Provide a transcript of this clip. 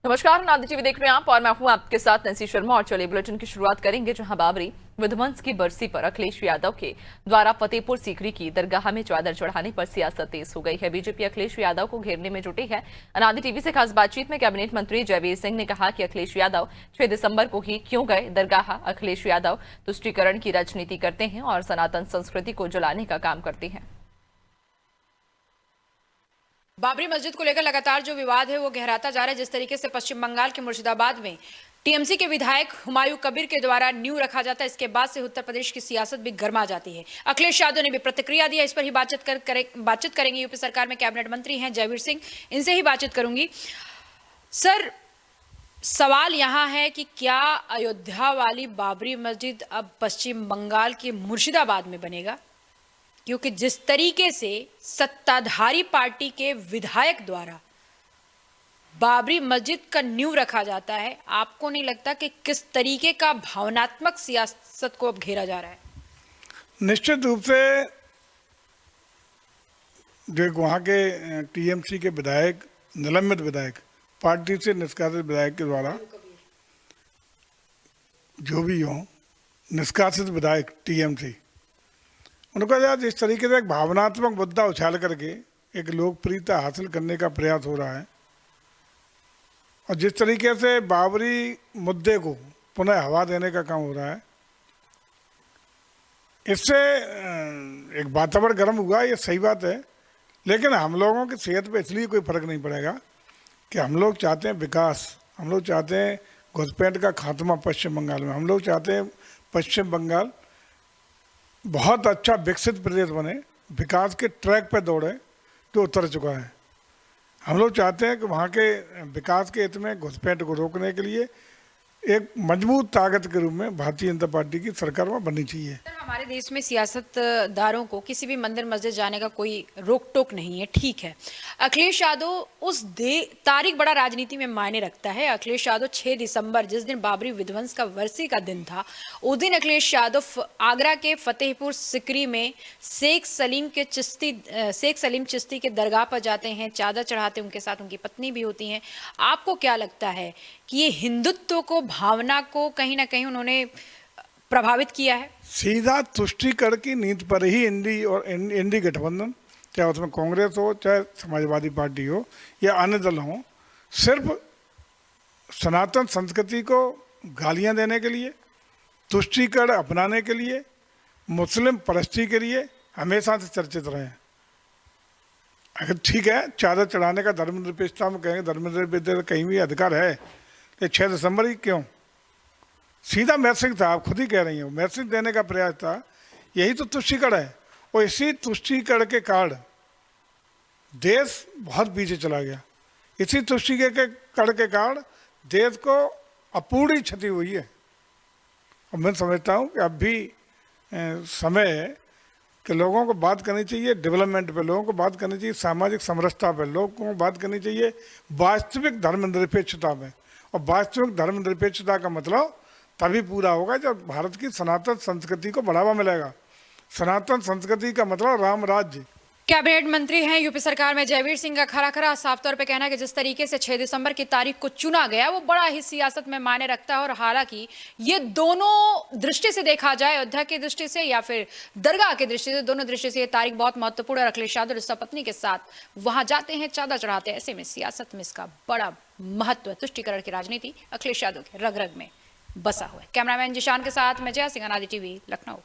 नमस्कार, नादिर टीवी देख रहे हैं आप और मैं हूं आपके साथ नैन्सी शर्मा। और चलिए बुलेटिन की शुरुआत करेंगे जहां बाबरी विध्वंस की बरसी पर अखिलेश यादव के द्वारा फतेहपुर सीकरी की दरगाह में चादर चढ़ाने पर सियासत तेज हो गई है। बीजेपी अखिलेश यादव को घेरने में जुटी है। नादिर टीवी से खास बातचीत में कैबिनेट मंत्री जयवीर सिंह ने कहा कि अखिलेश यादव 6 दिसंबर को ही क्यों गए दरगाह। अखिलेश यादव तुष्टीकरण की राजनीति करते हैं और सनातन संस्कृति को जलाने का काम करते हैं। बाबरी मस्जिद को लेकर लगातार जो विवाद है वो गहराता जा रहा है। जिस तरीके से पश्चिम बंगाल के मुर्शिदाबाद में टीएमसी के विधायक हुमायूं कबीर के द्वारा न्यू रखा जाता है, इसके बाद से उत्तर प्रदेश की सियासत भी गर्मा जाती है। अखिलेश यादव ने भी प्रतिक्रिया दिया, इस पर ही बातचीत करेंगे। यूपी सरकार में कैबिनेट मंत्री हैं जयवीर सिंह, इनसे ही बातचीत करूंगी। सर, सवाल यहाँ है कि क्या अयोध्या वाली बाबरी मस्जिद अब पश्चिम बंगाल के मुर्शिदाबाद में बनेगा? क्योंकि जिस तरीके से सत्ताधारी पार्टी के विधायक द्वारा बाबरी मस्जिद का न्यू रखा जाता है, आपको नहीं लगता कि किस तरीके का भावनात्मक सियासत को अब घेरा जा रहा है? निश्चित रूप से जो वहाँ के टीएमसी के विधायक, निलंबित विधायक, पार्टी से निष्कासित विधायक के द्वारा जो भी हो निष्कासित विधायक टीएमसी, उनका यार जिस तरीके से एक भावनात्मक मुद्दा उछाल करके एक लोकप्रियता हासिल करने का प्रयास हो रहा है और जिस तरीके से बाबरी मुद्दे को पुनः हवा देने का काम हो रहा है, इससे एक वातावरण गर्म हुआ, ये सही बात है। लेकिन हम लोगों की सेहत पे इसलिए कोई फर्क नहीं पड़ेगा कि हम लोग चाहते हैं विकास, हम लोग चाहते हैं घुसपैठ का खात्मा पश्चिम बंगाल में, हम लोग चाहते हैं पश्चिम बंगाल बहुत अच्छा विकसित प्रदेश बने, विकास के ट्रैक पर दौड़े जो उतर चुका है। हम लोग चाहते हैं कि वहाँ के विकास के हित में घुसपैठ को रोकने के लिए एक मजबूत ताकत के रूप में भारतीय जनता पार्टी की सरकार में बननी चाहिए। हमारे देश में सियासतदारों को किसी भी मंदिर मस्जिद जाने का कोई रोक टोक नहीं है, ठीक है। अखिलेश यादव उस तारीख बड़ा राजनीति में मायने रखता है। अखिलेश यादव 6 दिसंबर, जिस दिन बाबरी विध्वंस का वर्षी का दिन था, उस दिन अखिलेश यादव आगरा के फतेहपुर सिकरी में शेख सलीम चिश्ती के दरगाह पर जाते हैं, चादर चढ़ाते हैं, उनके साथ उनकी पत्नी भी होती हैं। आपको क्या लगता है कि ये हिंदुत्व को, भावना को कहीं ना कहीं उन्होंने प्रभावित किया है? सीधा तुष्टीकरण की नीति पर ही इंडी गठबंधन, चाहे उसमें कांग्रेस हो, चाहे समाजवादी पार्टी हो या अन्य दल हो, सिर्फ सनातन संस्कृति को गालियां देने के लिए, तुष्टीकरण अपनाने के लिए, मुस्लिम परस्ती के लिए हमेशा से चर्चित रहे हैं। अगर ठीक है, चादर चढ़ाने का धर्मनिरपेक्षता में कहेंगे, धर्मनिरपेक्षता कहीं भी अधिकार है, तो 6 दिसंबर ही क्यों? सीधा मैसेज था, आप खुद ही कह रही हो, मैसेज देने का प्रयास था। यही तो तुष्टीकरण है और इसी तुष्टीकरण के कारण देश बहुत पीछे चला गया। इसी तुष्टीकरण के कारण देश को अपूर्णी क्षति हुई है। और मैं समझता हूँ कि अब भी समय है कि लोगों को बात करनी चाहिए डेवलपमेंट पे, लोगों को बात करनी चाहिए सामाजिक समरसता पे, लोगों को बात करनी चाहिए वास्तविक धर्मनिरपेक्षता में। और वास्तविक धर्मनिरपेक्षता का मतलब तभी पूरा होगा जब भारत की सनातन संस्कृति को बढ़ावा मिलेगा। सनातन संस्कृति का मतलब राम राज्य। कैबिनेट मंत्री हैं यूपी सरकार में जयवीर सिंह का खरा साफ तौर पे कहना है कि जिस तरीके से 6 दिसंबर की तारीख को चुना गया वो बड़ा ही सियासत में मायने रखता है। और हालांकि ये दोनों दृष्टि से देखा जाए, अयोध्या की दृष्टि से या फिर दरगाह की दृष्टि से, दोनों दृष्टि से ये तारीख बहुत महत्वपूर्ण है। अखिलेश यादव और पत्नी के साथ वहां जाते हैं, चादर चढ़ाते हैं। ऐसे में सियासत में इसका बड़ा महत्व है। तुष्टीकरण की राजनीति अखिलेश यादव के रग रग में बसा हुआ है। कैमरामैन जिशान के साथ मैं जया सिंह, नादिर टीवी, लखनऊ।